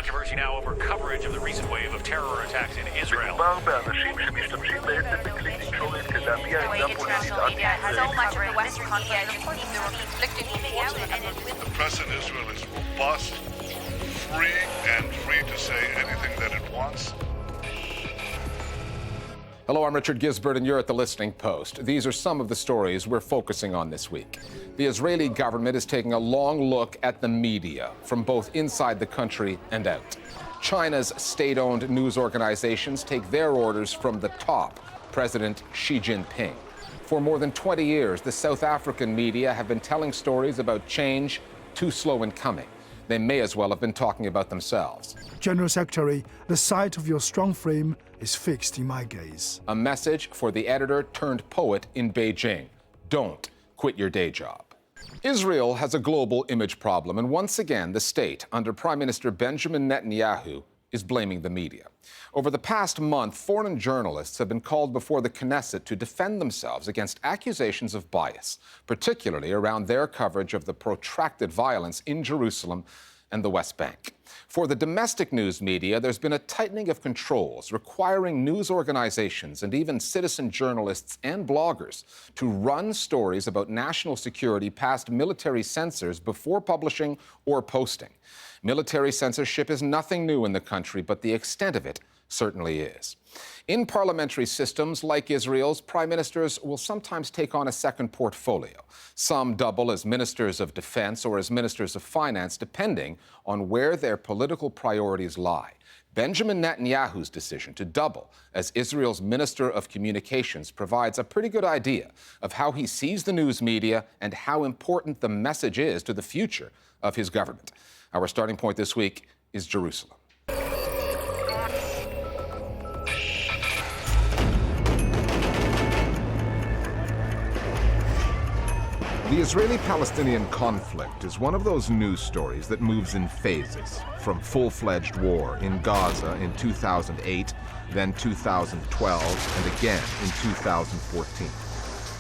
controversy now over coverage of the recent wave of terror attacks in Israel. מדובר באנשים שמשתמשים בעצם בכלי תקשורת כדי להביע עמדה פוליטית The press in Israel is robust, free, and free to say anything that it wants. Hello, I'm Richard Gisbert, and you're at The Listening Post. These are some of the stories we're focusing on this week. The Israeli government is taking a long look at the media, from both inside the country and out. China's state-owned news organizations take their orders from the top, President Xi Jinping. For more than 20 years, the South African media have been telling stories about change too slow in coming. They may as well have been talking about themselves. General Secretary, the sight of your strong frame is fixed in my gaze. A message for the editor turned poet in Beijing. Don't quit your day job. Israel has a global image problem, and once again, the state, under Prime Minister Benjamin Netanyahu, is blaming the media. Over the past month, foreign journalists have been called before the Knesset to defend themselves against accusations of bias, particularly around their coverage of the protracted violence in Jerusalem and the West Bank. For the domestic news media, there's been a tightening of controls requiring news organizations and even citizen journalists and bloggers to run stories about national security past military censors before publishing or posting. Military censorship is nothing new in the country, but the extent of it certainly is. In parliamentary systems like Israel's, prime ministers will sometimes take on a second portfolio. Some double as ministers of defense or as ministers of finance, depending on where their political priorities lie. Benjamin Netanyahu's decision to double as Israel's Minister of Communications provides a pretty good idea of how he sees the news media and how important the message is to the future of his government. Our starting point this week is Jerusalem. The Israeli-Palestinian conflict is one of those news stories that moves in phases, from full-fledged war in Gaza in 2008, then 2012, and again in 2014.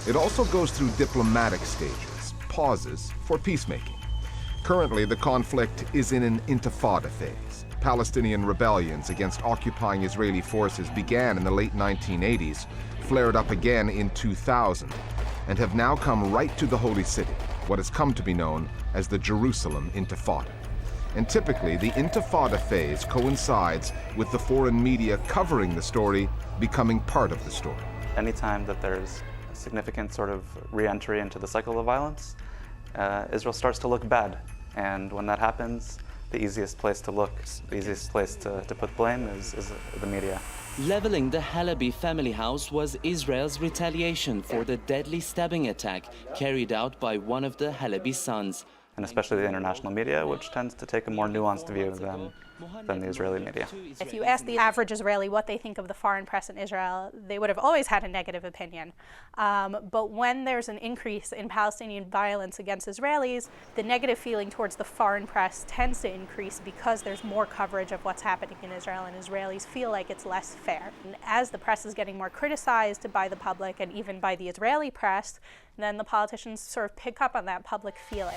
It also goes through diplomatic stages, pauses for peacemaking. Currently, the conflict is in an intifada phase. Palestinian rebellions against occupying Israeli forces began in the late 1980s, flared up again in 2000, and have now come right to the Holy City, what has come to be known as the Jerusalem Intifada. And typically, the Intifada phase coincides with the foreign media covering the story becoming part of the story. Anytime that there's a significant sort of re-entry into the cycle of violence, Israel starts to look bad. And when that happens, the easiest place to look, the easiest place to put blame is the media. Leveling the Halabi family house was Israel's retaliation for the deadly stabbing attack carried out by one of the Halabi sons. And especially the international media, which tends to take a more nuanced view than the Israeli media. If you ask the average Israeli what they think of the foreign press in Israel, they would have always had a negative opinion. But when there's an increase in Palestinian violence against Israelis, the negative feeling towards the foreign press tends to increase because there's more coverage of what's happening in Israel, and Israelis feel like it's less fair. And as the press is getting more criticized by the public and even by the Israeli press, then the politicians sort of pick up on that public feeling.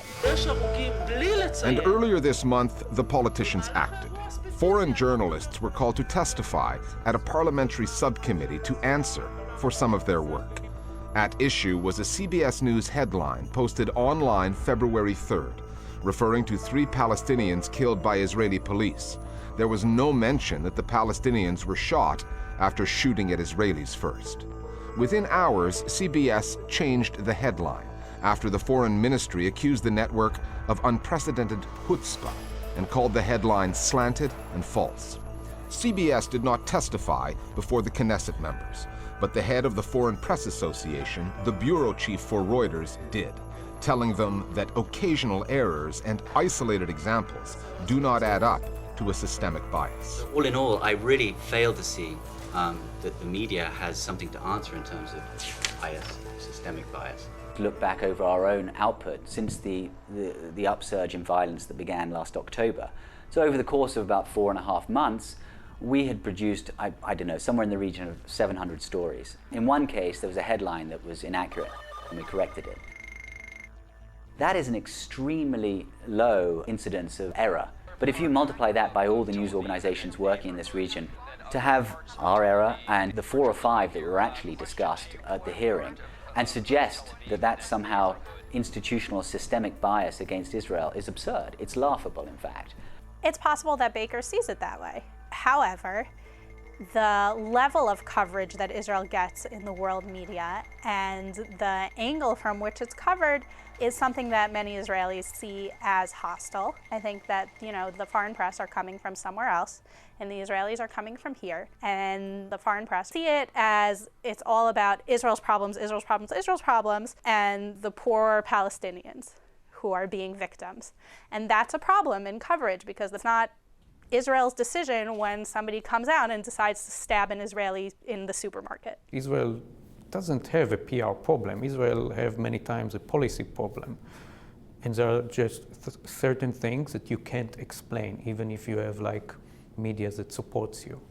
And earlier this month, the politicians acted. Foreign journalists were called to testify at a parliamentary subcommittee to answer for some of their work. At issue was a CBS News headline posted online February 3rd, referring to 3 Palestinians killed by Israeli police. There was no mention that the Palestinians were shot after shooting at Israelis first. Within hours, CBS changed the headline after the foreign ministry accused the network of unprecedented chutzpah and called the headline slanted and false. CBS did not testify before the Knesset members, but the head of the Foreign Press Association, the bureau chief for Reuters, did, telling them that occasional errors and isolated examples do not add up to a systemic bias. All in all, I really fail to see that the media has something to answer in terms of bias, systemic bias. Look back over our own output since the upsurge in violence that began last October. So over the course of about 4.5 months, we had produced, I don't know, somewhere in the region of 700 stories. In one case, there was a headline that was inaccurate, and we corrected it. That is an extremely low incidence of error. But if you multiply that by all the news organizations working in this region, to have our error and the 4 or 5 that were actually discussed at the hearing, and suggest that that's somehow institutional systemic bias against Israel is absurd. It's laughable, in fact. It's possible that Baker sees it that way. However, the level of coverage that Israel gets in the world media and the angle from which it's covered is something that many Israelis see as hostile. I think that, the foreign press are coming from somewhere else, and the Israelis are coming from here. And the foreign press see it as it's all about Israel's problems, Israel's problems, Israel's problems, and the poor Palestinians who are being victims. And that's a problem in coverage, because it's not Israel's decision when somebody comes out and decides to stab an Israeli in the supermarket. Israel doesn't have a PR problem. Israel have many times a policy problem. And there are just certain things that you can't explain, even if you have media that supports you.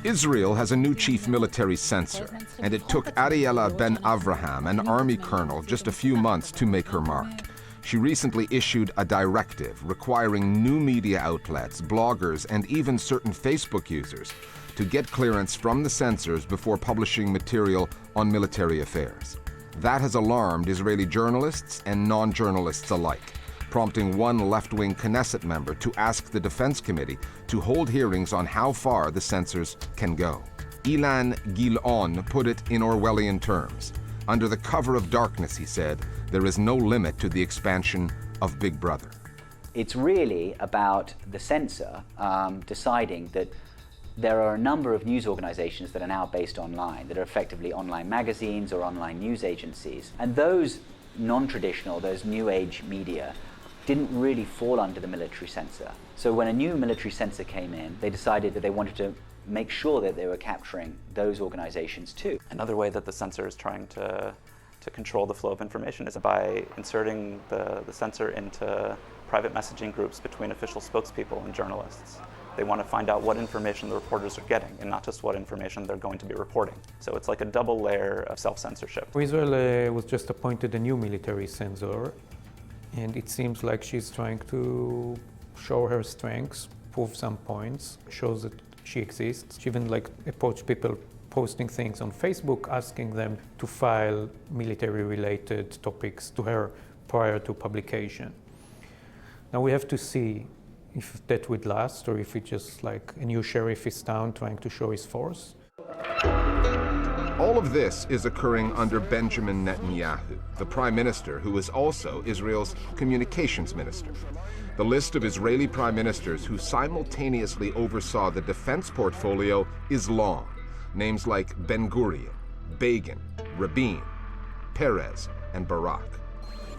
Israel has a new chief military censor, and it took Ariella Ben Avraham, an army colonel, just a few months to make her mark. She recently issued a directive requiring new media outlets, bloggers, and even certain Facebook users to get clearance from the censors before publishing material on military affairs. That has alarmed Israeli journalists and non-journalists alike, prompting one left-wing Knesset member to ask the Defense Committee to hold hearings on how far the censors can go. Ilan Gilon put it in Orwellian terms. Under the cover of darkness, he said, there is no limit to the expansion of Big Brother. It's really about the censor deciding that there are a number of news organizations that are now based online, that are effectively online magazines or online news agencies. And those non-traditional, those new age media, didn't really fall under the military censor. So when a new military censor came in, they decided that they wanted to make sure that they were capturing those organizations too. Another way that the censor is trying to control the flow of information is by inserting the censor into private messaging groups between official spokespeople and journalists. They want to find out what information the reporters are getting and not just what information they're going to be reporting. So it's like a double layer of self-censorship. Israel was just appointed a new military censor, and it seems like she's trying to show her strengths, prove some points, shows that she exists. She even approached people posting things on Facebook, asking them to file military-related topics to her prior to publication. Now we have to see if that would last, or if it's just a new sheriff is town trying to show his force. All of this is occurring under Benjamin Netanyahu, the prime minister who is also Israel's communications minister. The list of Israeli prime ministers who simultaneously oversaw the defense portfolio is long. Names like Ben-Gurion, Begin, Rabin, Perez, and Barak.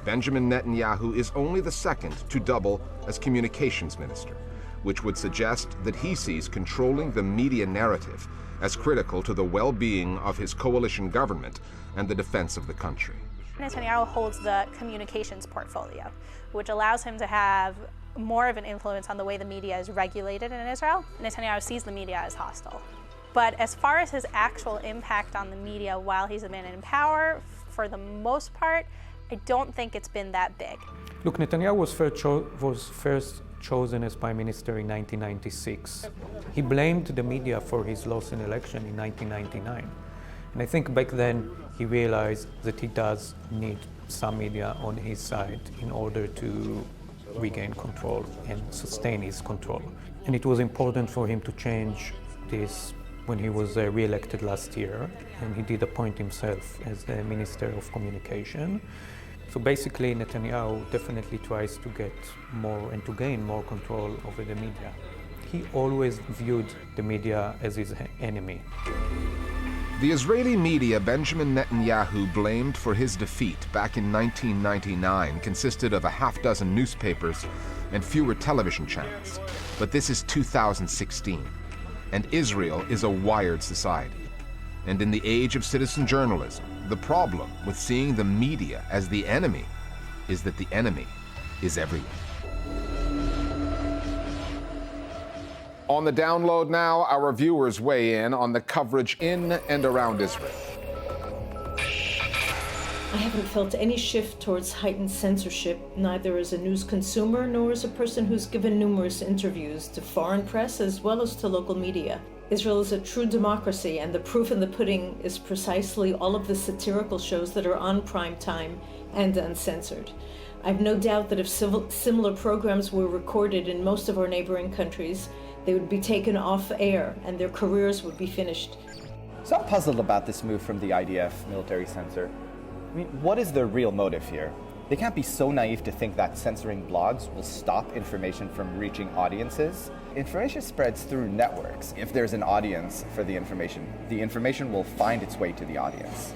Benjamin Netanyahu is only the second to double as communications minister, which would suggest that he sees controlling the media narrative as critical to the well-being of his coalition government and the defense of the country. Netanyahu holds the communications portfolio, which allows him to have more of an influence on the way the media is regulated in Israel. Netanyahu sees the media as hostile. But as far as his actual impact on the media while he's been in power, for the most part, I don't think it's been that big. Look, Netanyahu was first chosen as prime minister in 1996. He blamed the media for his loss in election in 1999. And I think back then he realized that he does need some media on his side in order to regain control and sustain his control. And it was important for him to change this when he was re-elected last year, and he did appoint himself as the Minister of Communication. So basically, Netanyahu definitely tries to get more and to gain more control over the media. He always viewed the media as his enemy. The Israeli media Benjamin Netanyahu blamed for his defeat back in 1999 consisted of a half-dozen newspapers and fewer television channels. But this is 2016, and Israel is a wired society. And in the age of citizen journalism, the problem with seeing the media as the enemy is that the enemy is everywhere. On the download now, our viewers weigh in on the coverage in and around Israel. I haven't felt any shift towards heightened censorship, neither as a news consumer nor as a person who's given numerous interviews to foreign press as well as to local media. Israel is a true democracy, and the proof in the pudding is precisely all of the satirical shows that are on prime time and uncensored. I have no doubt that if similar programs were recorded in most of our neighboring countries, they would be taken off air and their careers would be finished. So I'm puzzled about this move from the IDF military censor. I mean, what is their real motive here? They can't be so naive to think that censoring blogs will stop information from reaching audiences. Information spreads through networks. If there's an audience for the information will find its way to the audience.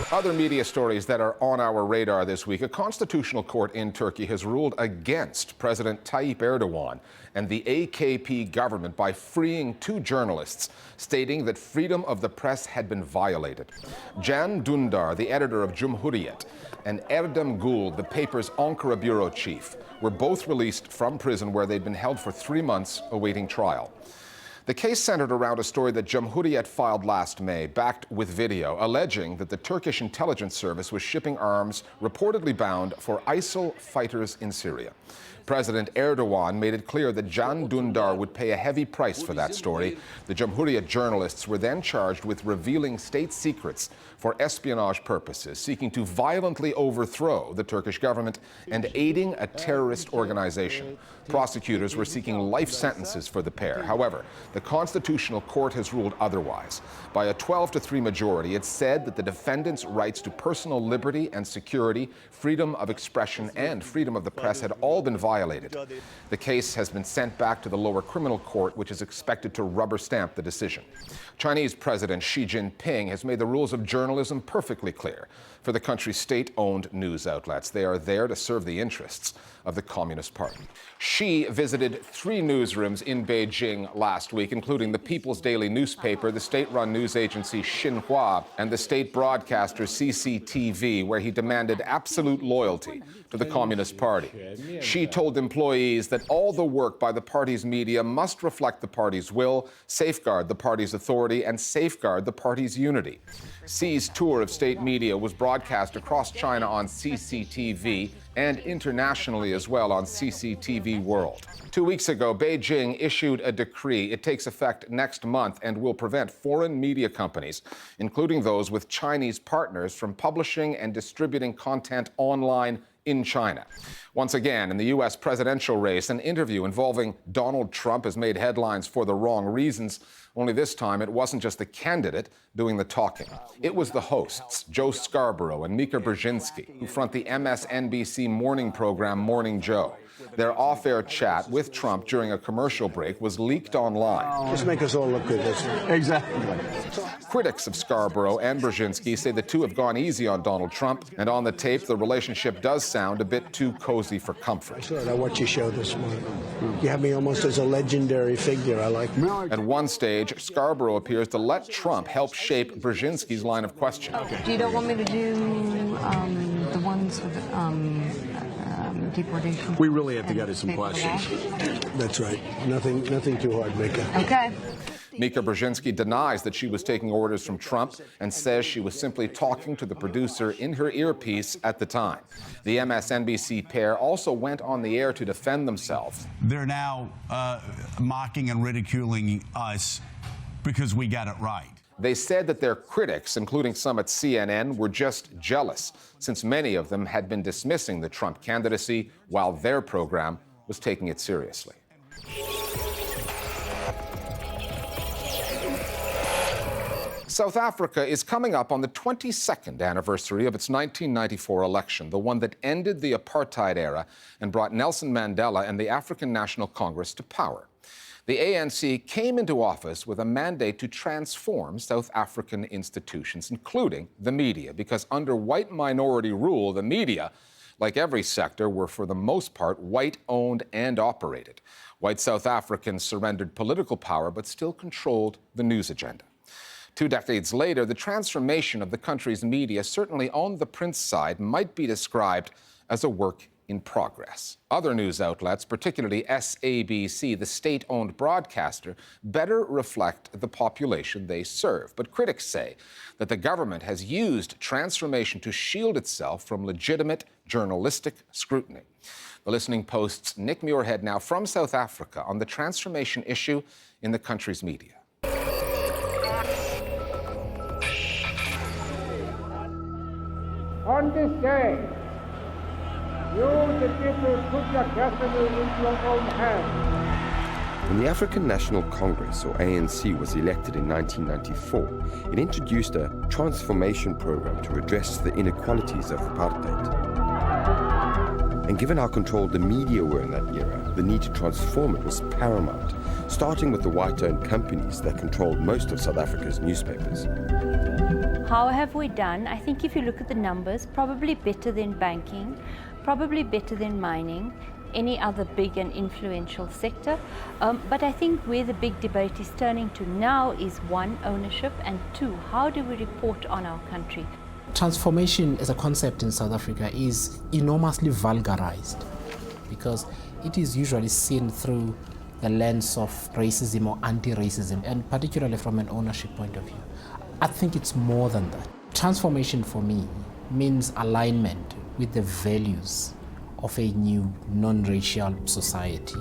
Other media stories that are on our radar this week. A constitutional court in Turkey has ruled against President Tayyip Erdogan and the AKP government by freeing 2 journalists, stating that freedom of the press had been violated. Can Dündar, the editor of Cumhuriyet, and Erdem Gül, the paper's Ankara bureau chief, were both released from prison where they'd been held for 3 months awaiting trial. The case centered around a story that Cumhuriyet filed last May, backed with video, alleging that the Turkish intelligence service was shipping arms reportedly bound for ISIL fighters in Syria. President Erdogan made it clear that Can Dündar would pay a heavy price for that story. The Cumhuriyet journalists were then charged with revealing state secrets for espionage purposes, seeking to violently overthrow the Turkish government and aiding a terrorist organization. Prosecutors were seeking life sentences for the pair. However, the Constitutional Court has ruled otherwise. By a 12-3 majority, it said that the defendants' rights to personal liberty and security, freedom of expression, and freedom of the press had all been violated. The case has been sent back to the lower criminal court, which is expected to rubber stamp the decision. Chinese President Xi Jinping has made the rules of journalism perfectly clear for the country's state-owned news outlets. They are there to serve the interests of the Communist Party. Xi visited 3 newsrooms in Beijing last week, including the People's Daily newspaper, the state-run news agency Xinhua, and the state broadcaster CCTV, where he demanded absolute loyalty to the Communist Party. Xi told employees that all the work by the party's media must reflect the party's will, safeguard the party's authority, and safeguard the party's unity. Xi's tour of state media was broadcast across China on CCTV and internationally as well on CCTV World. 2 weeks ago, Beijing issued a decree. It takes effect next month and will prevent foreign media companies, including those with Chinese partners, from publishing and distributing content online in China. Once again, in the U.S. presidential race, an interview involving Donald Trump has made headlines for the wrong reasons. Only this time, it wasn't just the candidate doing the talking. It was the hosts, Joe Scarborough and Mika Brzezinski, who front the MSNBC morning program Morning Joe. Their off-air chat with Trump during a commercial break was leaked online. Just make us all look good, that's it. Exactly. Critics of Scarborough and Brzezinski say the two have gone easy on Donald Trump, and on the tape, the relationship does sound a bit too cozy for comfort. I saw that what you showed this morning. You have me almost as a legendary figure. I like it. At one stage, Scarborough appears to let Trump help shape Brzezinski's line of questioning. Okay. You don't want me to do the ones with deportation? We really have to get at some questions. That's right. Nothing too hard, Mika. Okay. Mika Brzezinski denies that she was taking orders from Trump and says she was simply talking to the producer in her earpiece at the time. The MSNBC pair also went on the air to defend themselves. They're now mocking and ridiculing us because we got it right. They said that their critics, including some at CNN, were just jealous, since many of them had been dismissing the Trump candidacy while their program was taking it seriously. South Africa is coming up on the 22nd anniversary of its 1994 election, the one that ended the apartheid era and brought Nelson Mandela and the African National Congress to power. The ANC came into office with a mandate to transform South African institutions, including the media, because under white minority rule, the media, like every sector, were for the most part white-owned and operated. White South Africans surrendered political power but still controlled the news agenda. 2 decades later, the transformation of the country's media, certainly on the print side, might be described as a work in progress. Other news outlets, particularly SABC, the state-owned broadcaster, better reflect the population they serve. But critics say that the government has used transformation to shield itself from legitimate journalistic scrutiny. The Listening Post's Nick Muirhead now from South Africa on the transformation issue in the country's media. On this day, you, the people, put your destiny into your own hands. When the African National Congress, or ANC, was elected in 1994, it introduced a transformation program to address the inequalities of apartheid. And given how controlled the media were in that era, the need to transform it was paramount, starting with the white-owned companies that controlled most of South Africa's newspapers. How have we done? I think if you look at the numbers, probably better than banking, probably better than mining, any other big and influential sector. But I think where the big debate is turning to now is one, ownership, and two, how do we report on our country? Transformation as a concept in South Africa is enormously vulgarized because it is usually seen through the lens of racism or anti-racism, and particularly from an ownership point of view. I think it's more than that. Transformation for me means alignment with the values of a new non-racial society.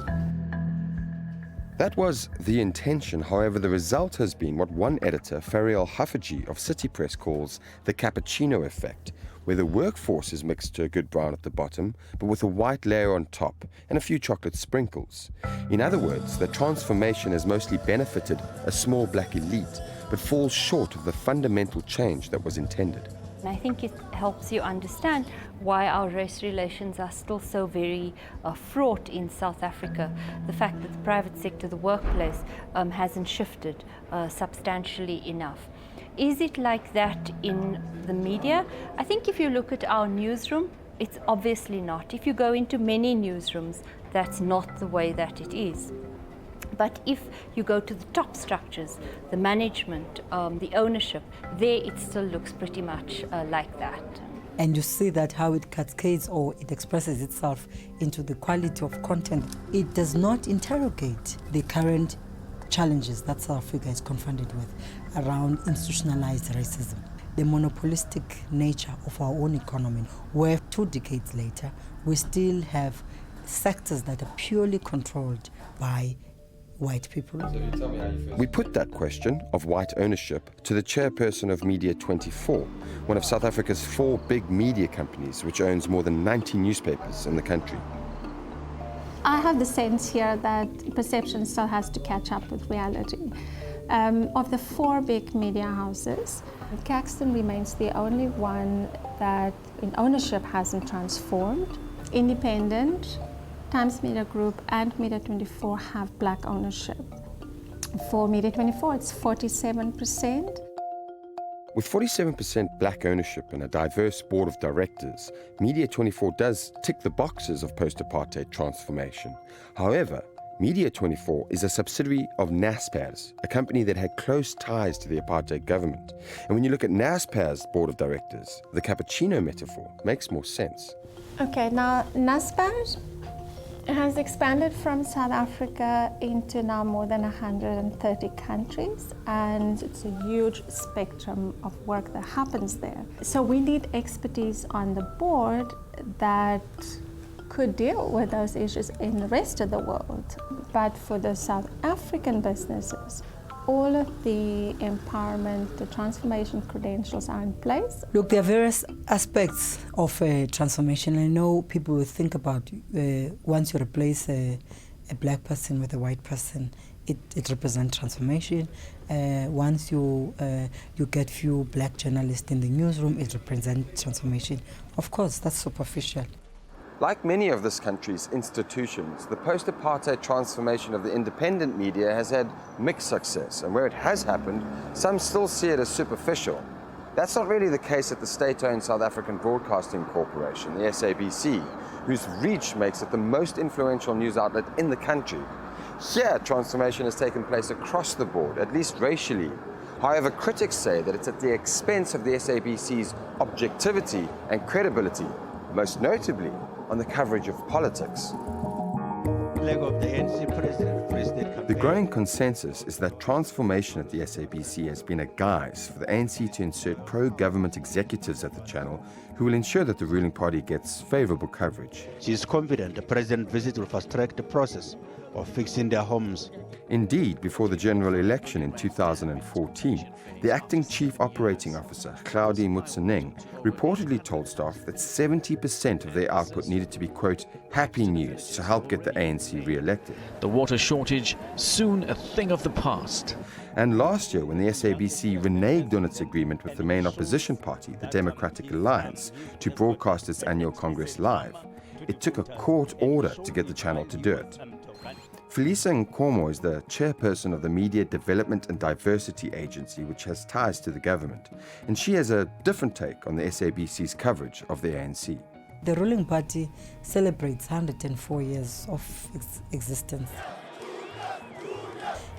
That was the intention. However, the result has been what one editor, Fariel Hafaji of City Press, calls the cappuccino effect, where the workforce is mixed to a good brown at the bottom, but with a white layer on top and a few chocolate sprinkles. In other words, the transformation has mostly benefited a small black elite, but falls short of the fundamental change that was intended. And I think it helps you understand why our race relations are still so very fraught in South Africa. The fact that the private sector, the workplace, hasn't shifted substantially enough. Is it like that in the media? I think if you look at our newsroom, it's obviously not. If you go into many newsrooms, that's not the way that it is. But if you go to the top structures, the management, the ownership, there it still looks pretty much like that. And you see that how it cascades or it expresses itself into the quality of content. It does not interrogate the current challenges that South Africa is confronted with around institutionalized racism, the monopolistic nature of our own economy, where 2 decades later, we still have sectors that are purely controlled by white people. We put that question of white ownership to the chairperson of Media 24, one of South Africa's 4 big media companies, which owns more than 90 newspapers in the country. I have the sense here that perception still has to catch up with reality. Of the 4 big media houses, Caxton remains the only one that in ownership hasn't transformed. Independent, Times Media Group and Media 24 have black ownership. For Media 24, it's 47%. With 47% black ownership and a diverse board of directors, Media 24 does tick the boxes of post-apartheid transformation. However, Media 24 is a subsidiary of Naspers, a company that had close ties to the apartheid government. And when you look at Naspers' board of directors, the cappuccino metaphor makes more sense. Okay, now Naspers has expanded from South Africa into now more than 130 countries, and it's a huge spectrum of work that happens there. So we need expertise on the board that could deal with those issues in the rest of the world. But for the South African businesses, all of the empowerment, the transformation credentials are in place. Look, there are various aspects of transformation. I know people will think about once you replace a black person with a white person, it represents transformation. Once you get few black journalists in the newsroom, it represents transformation. Of course, that's superficial. Like many of this country's institutions, the post-apartheid transformation of the independent media has had mixed success, and where it has happened, some still see it as superficial. That's not really the case at the state-owned South African Broadcasting Corporation, the SABC, whose reach makes it the most influential news outlet in the country. Here, transformation has taken place across the board, at least racially. However, critics say that it's at the expense of the SABC's objectivity and credibility, most notably on the coverage of politics. The growing consensus is that transformation at the SABC has been a guise for the ANC to insert pro-government executives at the channel who will ensure that the ruling party gets favorable coverage. She is confident the president's visit will fast-track the process of fixing their homes. Indeed, before the general election in 2014, the acting chief operating officer, Claudie Motsoeneng, reportedly told staff that 70% of their output needed to be, quote, happy news to help get the ANC re-elected. The water shortage, soon a thing of the past. And last year, when the SABC reneged on its agreement with the main opposition party, the Democratic Alliance, to broadcast its annual Congress live, it took a court order to get the channel to do it. Felisa Nkomo is the chairperson of the Media Development and Diversity Agency, which has ties to the government, and she has a different take on the SABC's coverage of the ANC. The ruling party celebrates 104 years of existence.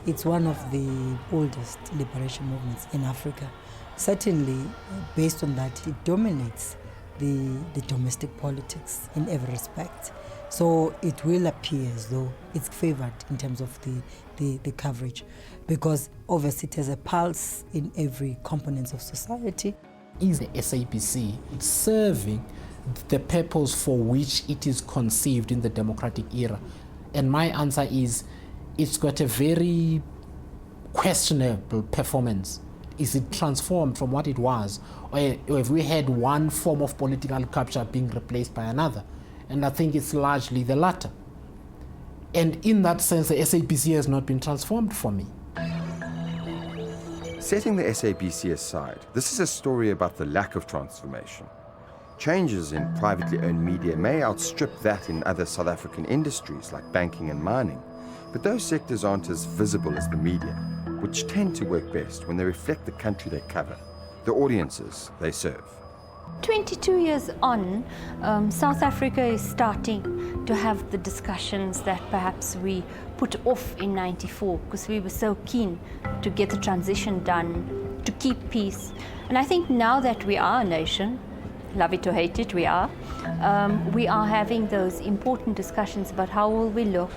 It's one of the oldest liberation movements in Africa. Certainly, based on that, it dominates the domestic politics in every respect. So it will appear as though it's favored in terms of the coverage, because obviously it has a pulse in every component of society. Is the SABC serving the purpose for which it is conceived in the democratic era? And my answer is, it's got a very questionable performance. Is it transformed from what it was? Or have we had one form of political capture being replaced by another? And I think it's largely the latter. And in that sense, the SABC has not been transformed for me. Setting the SABC aside, this is a story about the lack of transformation. Changes in privately owned media may outstrip that in other South African industries like banking and mining, but those sectors aren't as visible as the media, which tend to work best when they reflect the country they cover, the audiences they serve. 22 years on, South Africa is starting to have the discussions that perhaps we put off in '94 because we were so keen to get the transition done, to keep peace. And I think now that we are a nation, love it or hate it, we are having those important discussions about how will we look,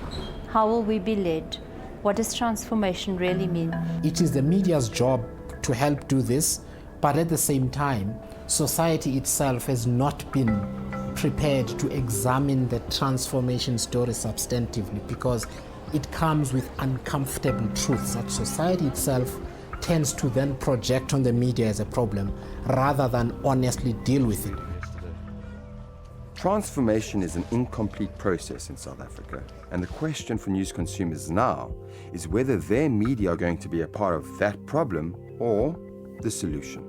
how will we be led, what does transformation really mean? It is the media's job to help do this, but at the same time, society itself has not been prepared to examine the transformation story substantively, because it comes with uncomfortable truths that society itself tends to then project on the media as a problem rather than honestly deal with it. Transformation is an incomplete process in South Africa, and the question for news consumers now is whether their media are going to be a part of that problem or the solution.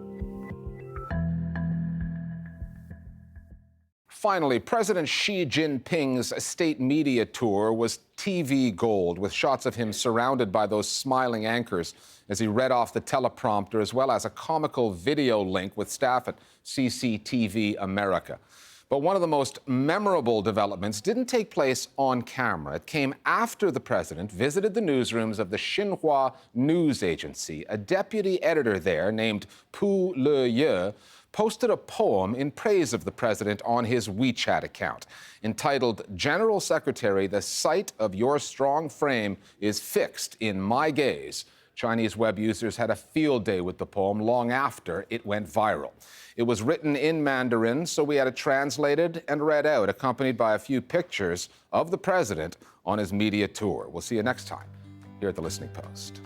Finally, President Xi Jinping's state media tour was TV gold, with shots of him surrounded by those smiling anchors as he read off the teleprompter, as well as a comical video link with staff at CCTV America. But one of the most memorable developments didn't take place on camera. It came after the president visited the newsrooms of the Xinhua news agency. A deputy editor there named Pu Leye posted a poem in praise of the president on his WeChat account, entitled, "General Secretary, the sight of your strong frame is fixed in my gaze." Chinese web users had a field day with the poem long after it went viral. It was written in Mandarin, so we had it translated and read out, accompanied by a few pictures of the president on his media tour. We'll see you next time here at the Listening Post.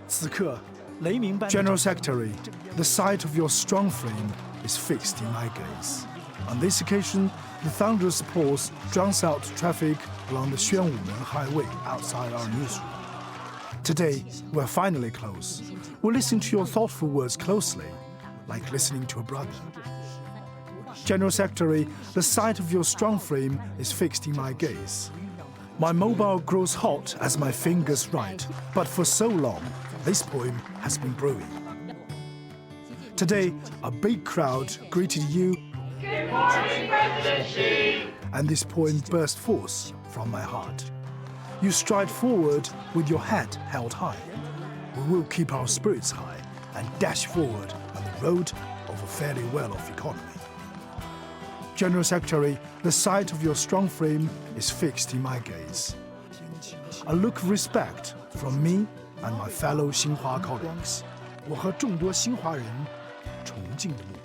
此刻 General Secretary, the sight of your strong frame is fixed in my gaze. On this occasion, the thunderous pause drowns out traffic along the Xuanwumen Highway outside our newsroom. Today, we're finally close. We'll listen to your thoughtful words closely, like listening to a brother. General Secretary, the sight of your strong frame is fixed in my gaze. My mobile grows hot as my fingers write, but for so long, this poem has been brewing. Today, a big crowd greeted you. Good morning, President Xi! And this poem burst forth from my heart. You stride forward with your head held high. We will keep our spirits high and dash forward on the road of a fairly well-off economy. General Secretary, the sight of your strong frame is fixed in my gaze. A look of respect from me and my fellow Xinhua colleagues. 我和众多新华人崇敬的目光。